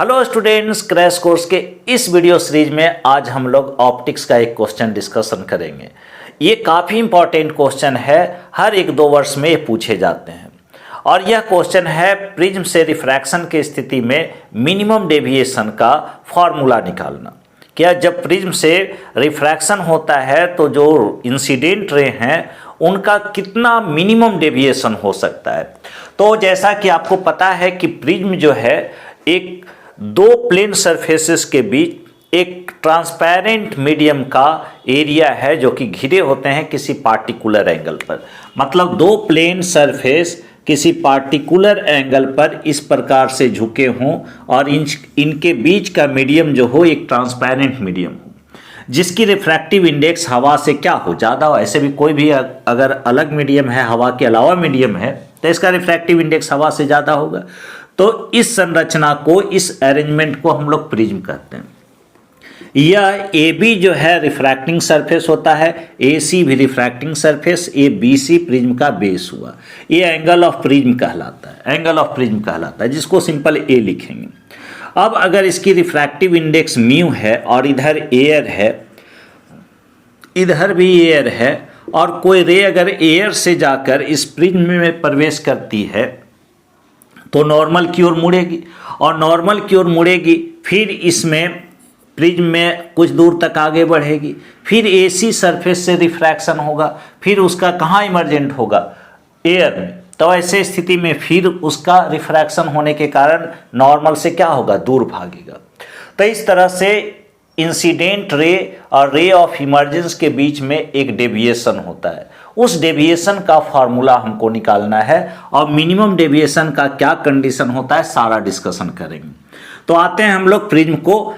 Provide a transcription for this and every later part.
Hello students, crash course के इस video series में आज हम लोग ऑप्टिक्स का एक क्वेश्चन डिस्कशन करेंगे। ये काफ़ी इंपॉर्टेंट क्वेश्चन है, हर 1-2 वर्ष में ये पूछे जाते हैं। और यह क्वेश्चन है प्रिज्म से रिफ्रैक्शन की स्थिति में मिनिमम डेविएशन का फॉर्मूला निकालना। क्या जब प्रिज्म से रिफ्रैक्शन होता है तो जो इंसिडेंट रे हैं उनका कितना मिनिमम डेविएशन हो सकता है। तो जैसा कि आपको पता है कि प्रिज्म जो है एक दो प्लेन सरफेसेस के बीच एक ट्रांसपेरेंट मीडियम का एरिया है जो कि घिरे होते हैं किसी पार्टिकुलर एंगल पर। मतलब दो प्लेन सरफेस किसी पार्टिकुलर एंगल पर इस प्रकार से झुके हों और इनके बीच का मीडियम जो हो एक ट्रांसपेरेंट मीडियम हो जिसकी रिफ्रैक्टिव इंडेक्स हवा से क्या हो, ज़्यादा हो। ऐसे भी कोई भी अगर अलग मीडियम है, हवा के अलावा मीडियम है, तो इसका रिफ्रैक्टिव इंडेक्स हवा से ज़्यादा होगा। तो इस संरचना को, इस अरेंजमेंट को हम लोग प्रिज्म कहते हैं। यह ए बी जो है रिफ्रैक्टिंग सरफेस होता है, ए सी भी refracting surface, A B C prism का बेस हुआ। ये एंगल ऑफ प्रिज्म कहलाता है, एंगल ऑफ प्रिज्म कहलाता है, जिसको सिंपल ए लिखेंगे। अब अगर इसकी रिफ्रैक्टिव इंडेक्स म्यू है और इधर एयर है, इधर भी एयर है, और कोई रे अगर एयर से जाकर इस प्रिज्म में प्रवेश करती है तो नॉर्मल की ओर मुड़ेगी, और नॉर्मल की ओर मुड़ेगी, फिर इसमें प्रिज्म में कुछ दूर तक आगे बढ़ेगी, फिर एसी सरफेस से रिफ्रैक्शन होगा, फिर उसका कहाँ इमर्जेंट होगा, एयर में। तो ऐसे स्थिति में फिर उसका रिफ्रैक्शन होने के कारण नॉर्मल से क्या होगा, दूर भागेगा। तो इस तरह से इंसिडेंट रे और रे ऑफ इमर्जेंस के बीच में एक डेविएशन होता है। उस डेविएशन का फॉर्मूला हमको निकालना है और मिनिमम डेविएशन का क्या कंडीशन होता है सारा डिस्कशन करेंगे। तो आते हैं हम लोग प्रिज्म को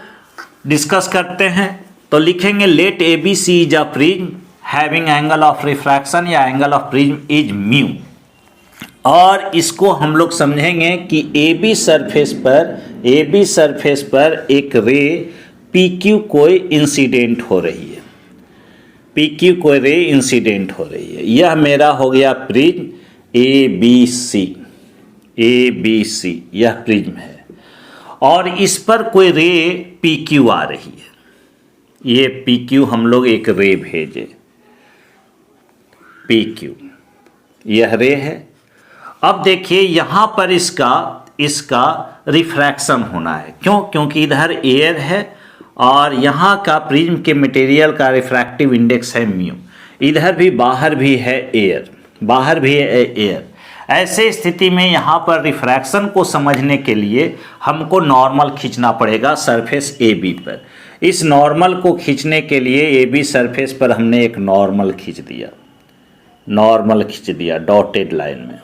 डिस्कस करते हैं। तो लिखेंगे let A B C is a prism having angle of refraction या angle of prism is mu. और इसको हम लोग समझेंगे कि ए बी सरफेस पर एक रे पी क्यू कोई इंसिडेंट हो रही है, पी क्यू कोई रे इंसिडेंट हो रही है। यह मेरा हो गया प्रिज्म ए बी सी, यह प्रिज्म है और इस पर कोई रे पी क्यू आ रही है। ये पी क्यू हम लोग एक रे भेजे, पी क्यू यह रे है। अब देखिए यहाँ पर इसका रिफ्रैक्शन होना है। क्यों? क्योंकि इधर एयर है और यहाँ का प्रिज्म के मटेरियल का रिफ्रैक्टिव इंडेक्स है म्यू। इधर भी बाहर भी है एयर, बाहर भी है एयर। ऐसे स्थिति में यहाँ पर रिफ्रैक्शन को समझने के लिए हमको नॉर्मल खींचना पड़ेगा सरफेस ए बी पर। इस नॉर्मल को खींचने के लिए ए बी सरफेस पर हमने एक नॉर्मल खींच दिया डॉटेड लाइन में,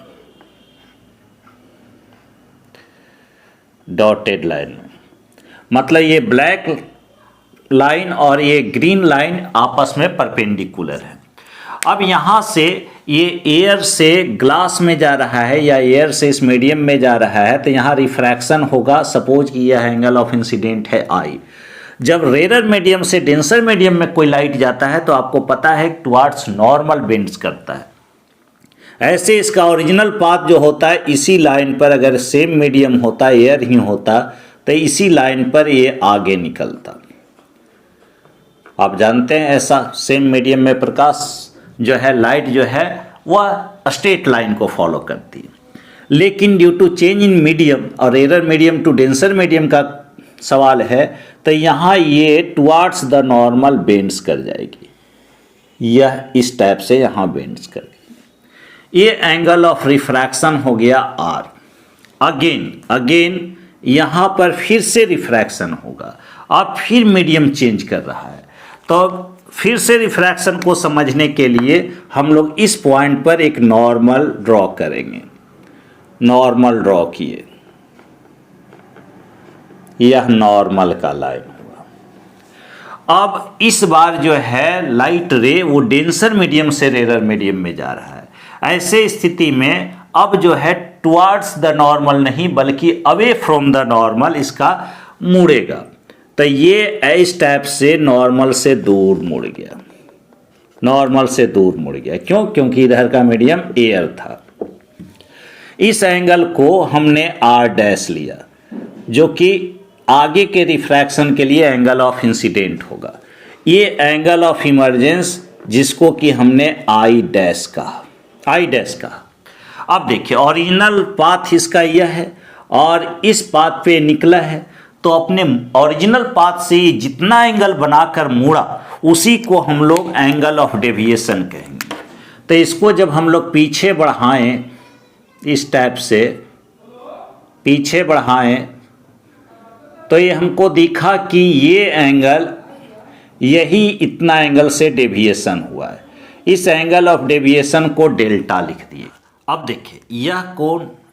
डॉटेड लाइन में। मतलब ये ब्लैक लाइन और ये ग्रीन लाइन आपस में परपेंडिकुलर है। अब यहाँ से ये एयर से ग्लास में जा रहा है या एयर से इस मीडियम में जा रहा है, तो यहाँ रिफ्रैक्शन होगा। सपोज कि यह एंगल ऑफ इंसिडेंट है आई। जब रेयर मीडियम से डेंसर मीडियम में कोई लाइट जाता है तो आपको पता है टुवार्ड्स नॉर्मल बेंड्स करता है। ऐसे इसका ओरिजिनल पाथ जो होता है इसी लाइन पर, अगर सेम मीडियम होता, एयर ही होता, तो इसी लाइन पर ये आगे निकलता। आप जानते हैं ऐसा सेम मीडियम में प्रकाश जो है, लाइट जो है, वह स्ट्रेट लाइन को फॉलो करती है। लेकिन due to change in medium और rare medium to denser medium का सवाल है, तो यहाँ ये टुवार्ड्स द नॉर्मल बेंड्स कर जाएगी। यह इस टाइप से यहाँ बेंड्स करेगी। ये एंगल ऑफ रिफ्रैक्शन हो गया आर। अगेन यहाँ पर फिर से रिफ्रैक्शन होगा, अब फिर मीडियम चेंज कर रहा है। तो फिर से रिफ्रैक्शन को समझने के लिए हम लोग इस पॉइंट पर एक नॉर्मल ड्रॉ करेंगे। नॉर्मल ड्रॉ किए, यह नॉर्मल का लाइन हुआ। अब इस बार जो है लाइट रे वो डेंसर मीडियम से रेयर मीडियम में जा रहा है। ऐसे स्थिति में अब जो है टुवार्ड्स द नॉर्मल नहीं बल्कि अवे फ्रॉम द नॉर्मल इसका मुड़ेगा। तो ये इस टाइप से नॉर्मल से दूर मुड़ गया, नॉर्मल से दूर मुड़ गया। क्यों? क्योंकि इधर का मीडियम एयर था। इस एंगल को हमने आर डैश लिया जो कि आगे के रिफ्रैक्शन के लिए एंगल ऑफ इंसिडेंट होगा। ये एंगल ऑफ इमर्जेंस जिसको कि हमने आई डैश कहा। अब देखिए ओरिजिनल पाथ इसका यह है और इस पाथ पे निकला है, तो अपने ओरिजिनल पाथ से जितना एंगल बनाकर मुड़ा उसी को हम लोग एंगल ऑफ डेविएशन कहेंगे। तो इसको जब हम लोग पीछे बढ़ाएं, इस टाइप से पीछे बढ़ाएं, तो ये हमको दिखा कि ये एंगल यही इतना एंगल से डेविएशन हुआ है। इस एंगल ऑफ डेविएशन को डेल्टा लिख दिए। अब देखिए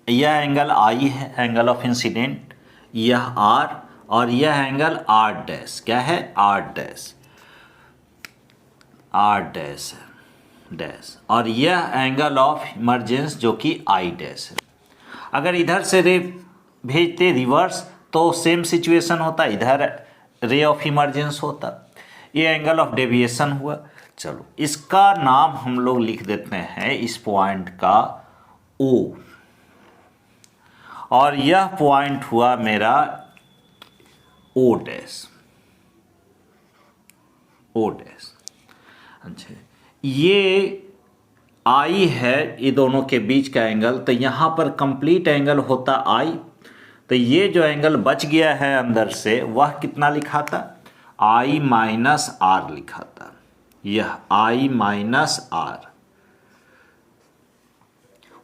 यह एंगल आई है, एंगल ऑफ इंसिडेंट, यह आर, और यह एंगल आर डैश, क्या है आर डैश, और यह एंगल ऑफ इमर्जेंस जो कि आई डैश है। अगर इधर से रे भेजते रिवर्स तो सेम सिचुएशन होता, इधर रे ऑफ इमर्जेंस होता। ये एंगल ऑफ डेविएशन हुआ। चलो इसका नाम हम लोग लिख देते हैं, इस पॉइंट का ओ, और यह पॉइंट हुआ मेरा ओ डैश। अच्छा, ये आई है ये दोनों के बीच का एंगल, तो यहाँ पर कंप्लीट एंगल होता आई, तो ये जो एंगल बच गया है अंदर से वह कितना लिखा था, आई माइनस आर लिखा था, यह आई माइनस आर।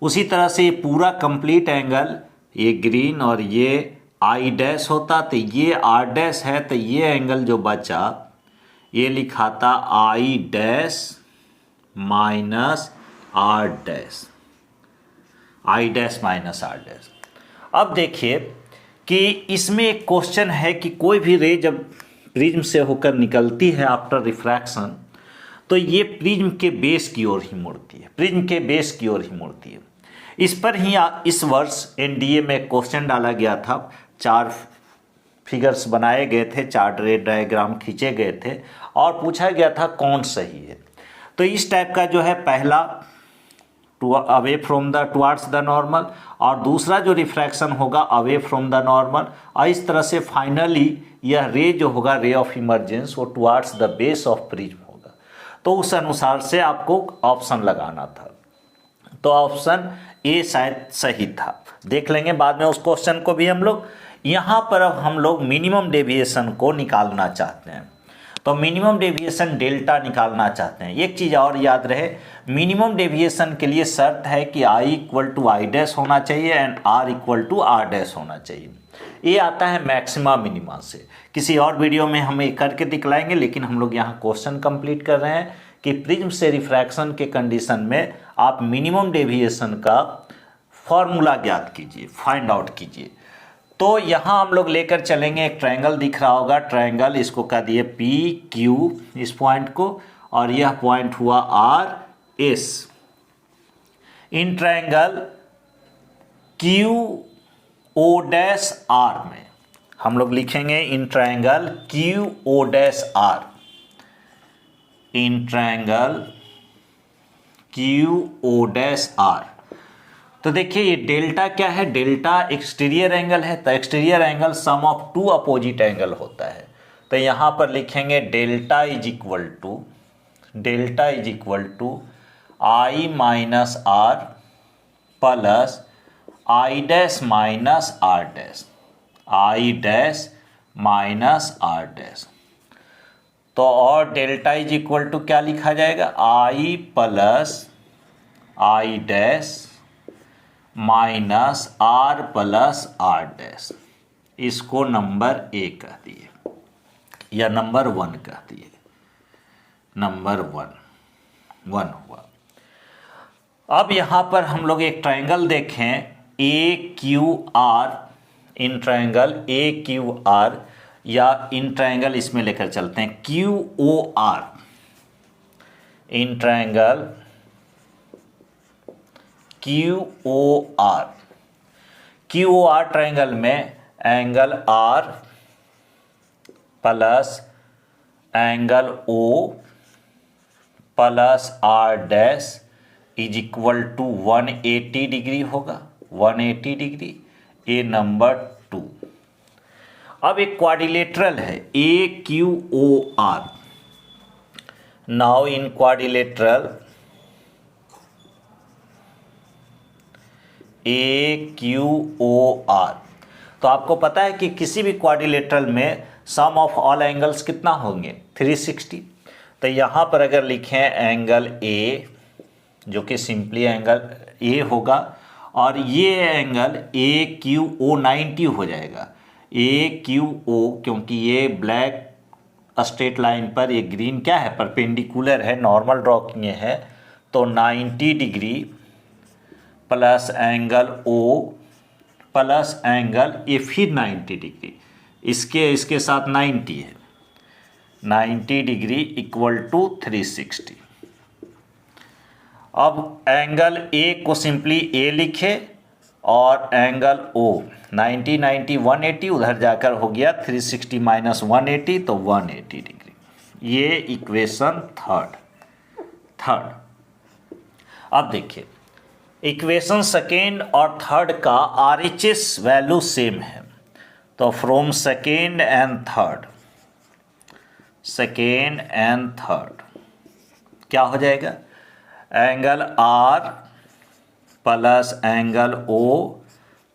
उसी तरह से ये पूरा कंप्लीट एंगल, ये ग्रीन और ये आई डैश होता, तो ये आर डैश है, तो ये एंगल जो बचा ये लिखा था I dash minus R dash, I dash minus R dash. अब देखिए कि इसमें एक क्वेश्चन है कि कोई भी रे जब प्रिज्म से होकर निकलती है आफ्टर रिफ्रैक्शन, तो ये प्रिज्म के बेस की ओर ही मुड़ती है, इस पर ही इस वर्ष एनडीए में क्वेश्चन डाला गया था। 4 फिगर्स बनाए गए थे, 4 रे डायग्राम खींचे गए थे और पूछा गया था कौन सही है। तो इस टाइप का जो है पहला away from the towards the normal, और दूसरा जो रिफ्रैक्शन होगा अवे फ्रॉम द नॉर्मल, और इस तरह से फाइनली यह रे जो होगा रे ऑफ इमर्जेंस वो towards the base of prism होगा। तो उस अनुसार से आपको ऑप्शन लगाना था, तो ऑप्शन ए शायद सही था। देख लेंगे बाद में उस क्वेश्चन को भी हम लोग। यहाँ पर अब हम लोग मिनिमम डेविएशन को निकालना चाहते हैं, तो मिनिमम डेविएशन डेल्टा निकालना चाहते हैं। एक चीज़ और याद रहे, मिनिमम डेविएशन के लिए शर्त है कि I equal to I dash होना चाहिए and R equal to R dash होना चाहिए। ये आता है मैक्सिमा मिनिमा से। किसी और वीडियो में हम ये करके दिखलाएंगे, लेकिन हम लोग यहाँ क्वेश्चन कंप्लीट कर रहे हैं कि प्रिज्म से रिफ्रैक्शन के कंडीशन में आप मिनिमम डेविएशन का फॉर्मूला ज्ञात कीजिए, फाइंड आउट कीजिए। तो यहाँ हम लोग लेकर चलेंगे, एक ट्रायंगल दिख रहा होगा, ट्रायंगल इसको कह दिए पी क्यू इस पॉइंट को, और यह पॉइंट हुआ R S. In triangle Q O dash R में हम लोग लिखेंगे in triangle Q O dash R, in triangle Q O dash R. तो देखिए ये डेल्टा क्या है, डेल्टा एक्सटीरियर एंगल है, तो exterior angle sum of 2 opposite angle होता है। तो यहाँ पर लिखेंगे delta is equal to I minus R plus I dash minus R dash, I dash minus R dash. तो और डेल्टा इज इक्वल टू क्या लिखा जाएगा, I plus I dash minus R plus R dash. इसको number A कह दिए या number 1 कह दिए, नंबर 1 हुआ। अब यहाँ पर हम लोग एक ट्रायंगल देखें A Q R, in triangle A Q R, या इन ट्रायंगल इसमें लेकर चलते हैं Q O R, in triangle Q O R triangle में angle R plus angle O plus R dash is equal to 180 degree होगा, 180 degree, ए number 2। अब एक quadrilateral है A Q O R. Now in quadrilateral A Q O R, तो आपको पता है कि किसी भी क्वाड्रिलेटरल में सम ऑफ ऑल एंगल्स कितना होंगे 360। तो यहाँ पर अगर लिखें एंगल ए, जो कि सिंपली एंगल ए होगा, और ये एंगल ए क्यू ओ 90 हो जाएगा। ए क्यू ओ, क्योंकि ये ब्लैक स्ट्रेट लाइन पर, ये ग्रीन क्या है, परपेंडिकुलर है, नॉर्मल ड्रॉ किए हैं, तो 90 degree plus angle O plus angle A फिर 90 डिग्री, इसके साथ 90 है, 90 डिग्री इक्वल टू 360। अब एंगल ए को सिंपली ए लिखे और एंगल ओ 90 90 180, उधर जाकर हो गया 360 माइनस 180, तो 180 डिग्री। ये इक्वेशन थर्ड। अब देखिए इक्वेशन सेकेंड और थर्ड का RHS वैल्यू सेम है, तो फ्रॉम सेकेंड एंड थर्ड क्या हो जाएगा, angle R plus angle O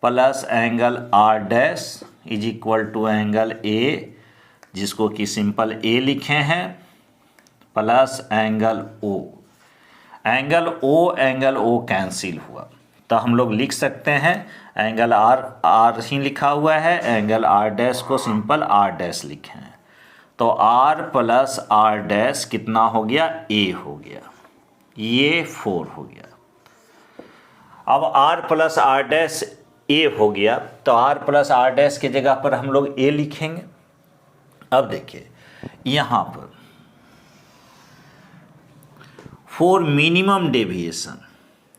plus angle R dash is equal to angle A, जिसको कि सिंपल A लिखे हैं, plus angle O। Angle O cancel हुआ, तो हम लोग लिख सकते हैं एंगल R ही लिखा हुआ है, एंगल R डैश को सिंपल R डैश लिखे हैं, तो R प्लस R डैश कितना हो गया, A हो गया, ये 4 हो गया। अब R plus R dash A हो गया, तो R प्लस R डैश की जगह पर हम लोग A लिखेंगे। अब देखिए यहाँ पर फॉर मिनिमम डेविएशन,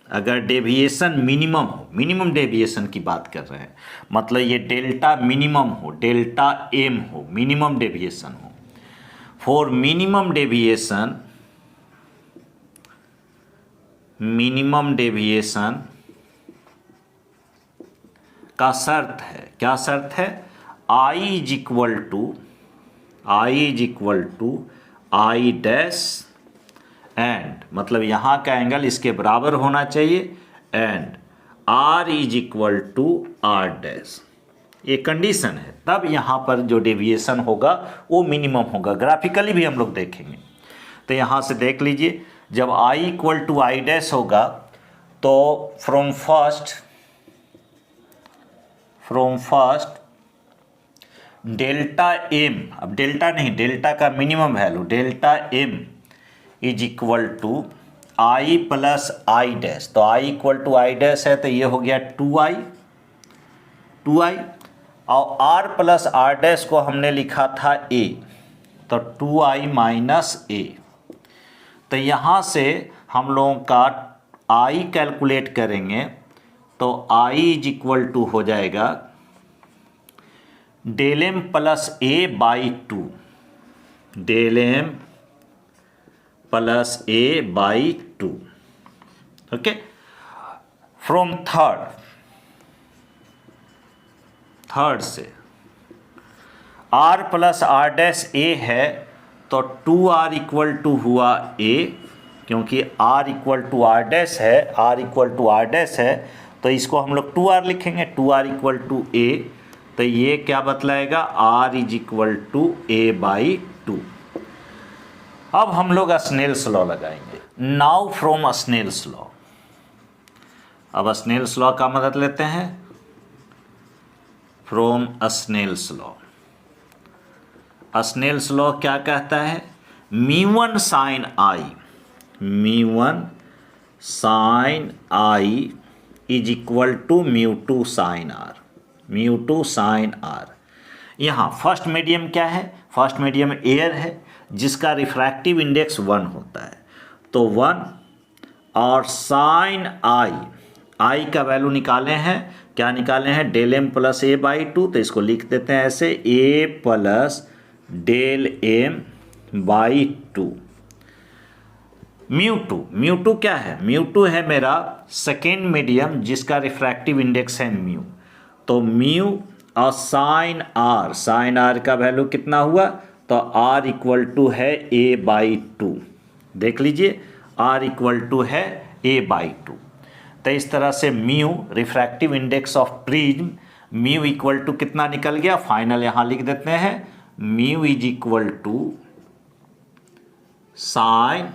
अगर डेविएशन मिनिमम हो, मिनिमम डेविएशन की बात कर रहे हैं, मतलब ये डेल्टा मिनिमम हो, डेल्टा एम हो, मिनिमम डेविएशन हो। फॉर मिनिमम डेविएशन का शर्त है, क्या शर्त है, I is equal to I dash and, मतलब यहाँ का एंगल इसके बराबर होना चाहिए, and R is equal to R dash. ये कंडीशन है, तब यहाँ पर जो डेविएशन होगा वो मिनिमम होगा। ग्राफिकली भी हम लोग देखेंगे, तो यहाँ से देख लीजिए, जब I equal to I dash होगा तो फ्रॉम फर्स्ट डेल्टा एम, अब डेल्टा नहीं, डेल्टा का minimum value, delta M is equal to I plus I dash, तो I equal to I dash है, तो ये हो गया 2i, और r प्लस आर डैश को हमने लिखा था a, तो 2i माइनस a। तो यहाँ से हम लोगों का i कैलकुलेट करेंगे, तो i इज इक्वल टू हो जाएगा del M plus A by 2, del M plus A by 2। Okay, from third से r plus R dash A है, तो 2r इक्वल टू हुआ a, क्योंकि r equal to R dash है, तो इसको हम लोग 2r लिखेंगे, 2r इक्वल टू a, तो ये क्या बतलाएगा, r is equal to a by 2। अब हम लोग स्नेल्स लॉ लगाएंगे। नाउ फ्रॉम स्नेल्स लॉ, अब स्नेल्स लॉ का मदद लेते हैं। फ्रॉम स्नेल्स लॉ क्या कहता है, μ1 sine I is equal to μ2 sine R. यहाँ फर्स्ट मीडियम क्या है, फर्स्ट मीडियम एयर है, जिसका रिफ्रैक्टिव इंडेक्स 1 होता है, तो 1, और साइन आई का वैल्यू निकाले हैं, क्या निकाले हैं, del M plus A by 2, तो इसको लिख देते हैं ऐसे, A plus del M by 2। μ2 क्या है, μ2 है मेरा सेकेंड मीडियम, जिसका रिफ्रैक्टिव इंडेक्स है म्यू, तो म्यू और साइन आर, साइन आर का वैल्यू कितना हुआ, तो आर इक्वल टू है a/2। देख लीजिए आर इक्वल टू है a/2। तो इस तरह से mu refractive index of prism, mu equal to कितना निकल गया, फाइनल यहाँ लिख देते हैं, mu is equal to sine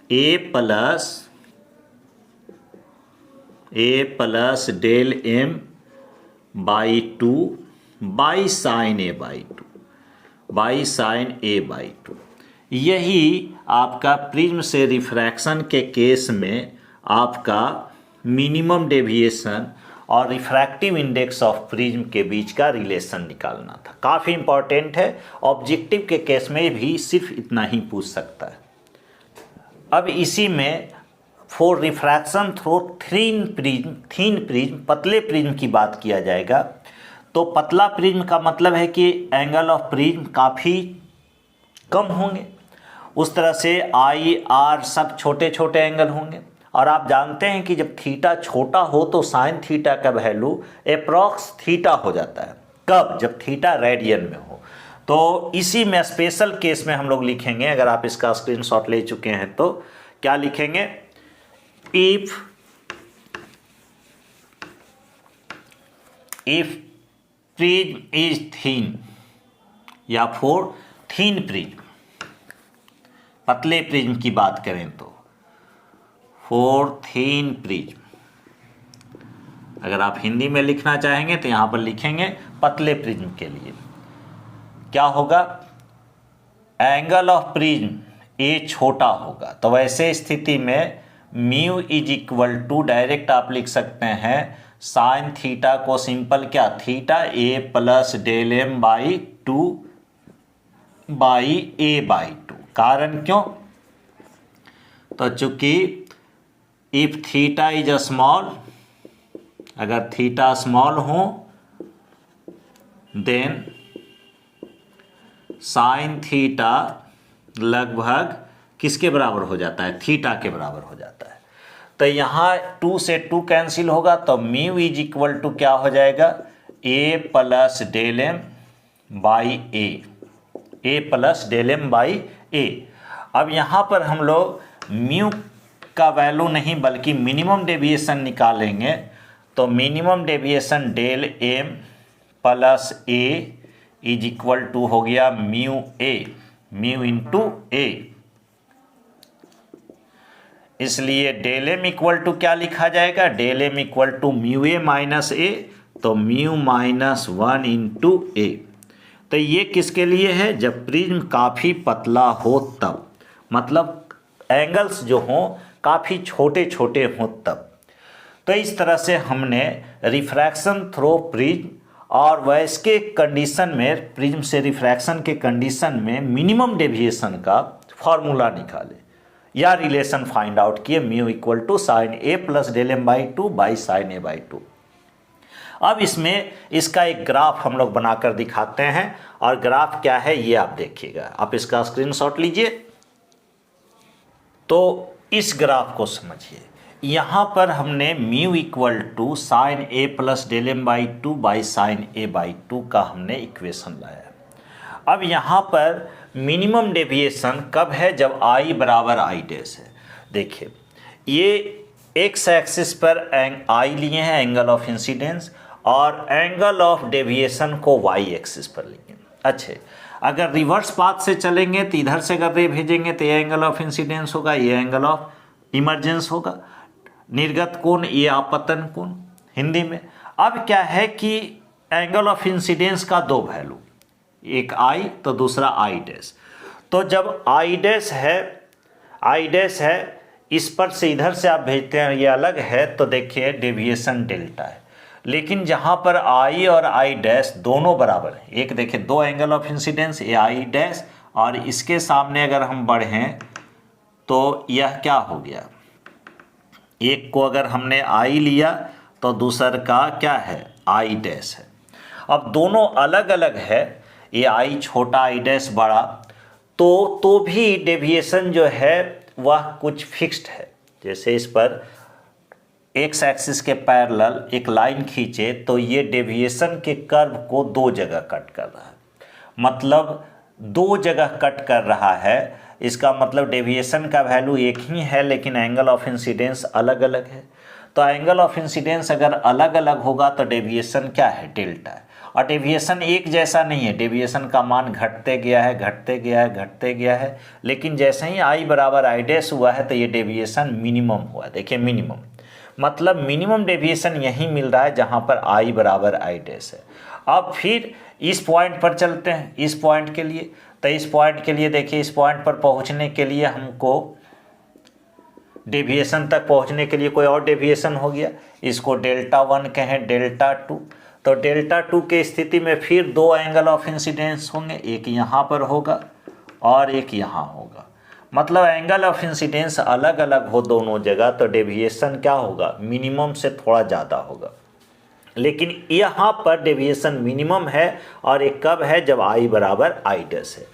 a plus del m by 2 by sine a/2। यही आपका प्रिज्म से रिफ्रैक्शन के केस में आपका मिनिमम डेविएशन और रिफ्रैक्टिव इंडेक्स ऑफ प्रिज्म के बीच का रिलेशन निकालना था। काफ़ी इंपॉर्टेंट है, ऑब्जेक्टिव के केस में भी सिर्फ इतना ही पूछ सकता है। अब इसी में for refraction through thin prism, पतले प्रिज्म की बात किया जाएगा। तो पतला प्रिज्म का मतलब है कि एंगल ऑफ प्रिज्म काफ़ी कम होंगे, उस तरह से आई आर सब छोटे छोटे एंगल होंगे। और आप जानते हैं कि जब थीटा छोटा हो तो साइन थीटा का वैल्यू अप्रॉक्स थीटा हो जाता है। कब? जब थीटा रेडियन में हो। तो इसी में स्पेशल केस में हम लोग लिखेंगे, अगर आप इसका स्क्रीनशॉट ले चुके हैं तो क्या लिखेंगे, इफ प्रिज्म इज थीन, या फॉर थीन प्रिज्म, पतले प्रिज्म की बात करें तो फॉर थीन प्रिज्म। अगर आप हिंदी में लिखना चाहेंगे तो यहां पर लिखेंगे पतले प्रिज्म के लिए क्या होगा, एंगल ऑफ प्रिज्म ए छोटा होगा। तो वैसे स्थिति में mu is equal to direct आप लिख सकते हैं साइन थीटा को सिंपल क्या, theta A plus del m by 2 by a/2। कारण क्यों, तो चूंकि इफ थीटा इज स्मॉल, अगर थीटा स्मॉल हो देन साइन थीटा लगभग किसके बराबर हो जाता है, थीटा के बराबर हो जाता है। तो यहाँ 2 से 2 कैंसिल होगा, तो म्यू इज इक्वल टू क्या हो जाएगा, a plus del m by a plus del m by a। अब यहाँ पर हम लोग म्यू का वैल्यू नहीं बल्कि मिनिमम डेविएशन निकालेंगे। तो minimum deviation del m plus a is equal to हो गया म्यू इंटू a। इसलिए डेल m इक्वल टू क्या लिखा जाएगा, del m equal to mu a minus a, तो म्यू माइनस 1 इंटू a। तो ये किसके लिए है, जब प्रिज्म काफ़ी पतला हो तब, मतलब एंगल्स जो हों काफ़ी छोटे छोटे हों तब। तो इस तरह से हमने रिफ्रैक्शन थ्रू प्रिज्म और वैसे कंडीशन में, प्रिज्म से रिफ्रैक्शन के कंडीशन में मिनिमम डेविएशन का फॉर्मूला निकाले या रिलेशन फाइंड आउट किए, mu equal to sine a plus del m by 2 by sine a/2। अब इसमें इसका एक ग्राफ हम लोग बनाकर दिखाते हैं, और ग्राफ क्या है ये आप देखिएगा। आप इसका स्क्रीनशॉट लीजिए। तो इस ग्राफ को समझिए, यहाँ पर हमने mu equal to sine a plus del m by 2 by sine a/2 का हमने इक्वेशन लाया। अब यहाँ पर मिनिमम डेविएशन कब है, जब i बराबर i डैश है। देखिए ये x एक्सिस पर i लिए हैं एंगल ऑफ इंसिडेंस, और एंगल ऑफ डेविएशन को y एक्सिस पर लेंगे। अच्छे, अगर रिवर्स पाथ से चलेंगे तो इधर से अगर रे भेजेंगे तो ये एंगल ऑफ इंसिडेंस होगा, ये एंगल ऑफ इमर्जेंस होगा। निर्गत कोण, ये आपतन कोण हिंदी में। अब क्या है कि एंगल ऑफ इंसिडेंस का दो वैल्यू, एक i तो दूसरा i डैश। तो जब i डैश है इस पर से इधर से आप भेजते हैं, ये अलग है, तो देखिए डेविएशन डेल्टा है। लेकिन जहाँ पर i और i डैश दोनों बराबर हैं, एक देखिए दो एंगल ऑफ इंसिडेंस, ये i डैश, और इसके सामने अगर हम बढ़ें तो यह क्या हो गया, एक को अगर हमने i लिया तो दूसर का क्या है, i डैश है। अब दोनों अलग अलग है, ये i छोटा i डैश बड़ा, तो भी डेविएशन जो है वह कुछ फिक्स्ड है। जैसे इस पर एक्स एक्सिस के पैरेलल एक लाइन खींचे तो ये डेविएशन के कर्व को दो जगह कट कर रहा है, मतलब दो जगह कट कर रहा है। इसका मतलब डेविएशन का वैल्यू एक ही है लेकिन एंगल ऑफ इंसिडेंस अलग अलग है। तो एंगल ऑफ इंसिडेंस अगर अलग अलग होगा तो डेविएशन क्या है, डेल्टा है। और डेविएशन एक जैसा नहीं है, डेविएशन का मान घटते गया है, घटते गया है, घटते गया है, लेकिन जैसे ही आई बराबर आई डैश हुआ है तो ये डेविएशन मिनिमम हुआ। देखिए मिनिमम मतलब मिनिमम डेविएशन यही मिल रहा है जहाँ पर आई बराबर आई डैश है। अब फिर इस पॉइंट पर चलते हैं, इस पॉइंट के लिए। तो इस पॉइंट के लिए देखिए, इस पॉइंट पर पहुँचने के लिए हमको डेविएशन तक पहुँचने के लिए कोई और डेविएशन हो गया, इसको डेल्टा 1 कहें, डेल्टा 2। तो डेल्टा 2 के स्थिति में फिर दो एंगल ऑफ इंसिडेंस होंगे, एक यहाँ पर होगा और एक यहाँ होगा। मतलब एंगल ऑफ इंसिडेंस अलग अलग हो दोनों जगह तो डेविएशन क्या होगा, मिनिमम से थोड़ा ज़्यादा होगा। लेकिन यहाँ पर डेविएशन मिनिमम है और एक कब है, जब आई बराबर आई डैश है।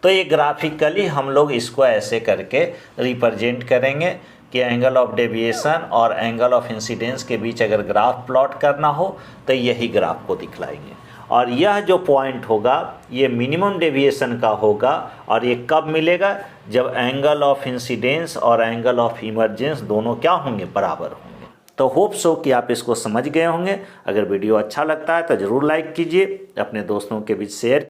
तो ये ग्राफिकली हम लोग इसको ऐसे करके रिप्रेजेंट करेंगे कि एंगल ऑफ डेविएशन और एंगल ऑफ इंसिडेंस के बीच अगर ग्राफ प्लॉट करना हो तो यही ग्राफ को दिखलाएंगे। और यह जो पॉइंट होगा ये मिनिमम डेविएशन का होगा और ये कब मिलेगा, जब एंगल ऑफ इंसिडेंस और एंगल ऑफ इमर्जेंस दोनों क्या होंगे, बराबर होंगे। तो होप सो कि आप इसको समझ गए होंगे। अगर वीडियो अच्छा लगता है तो ज़रूर लाइक कीजिए, अपने दोस्तों के बीच शेयर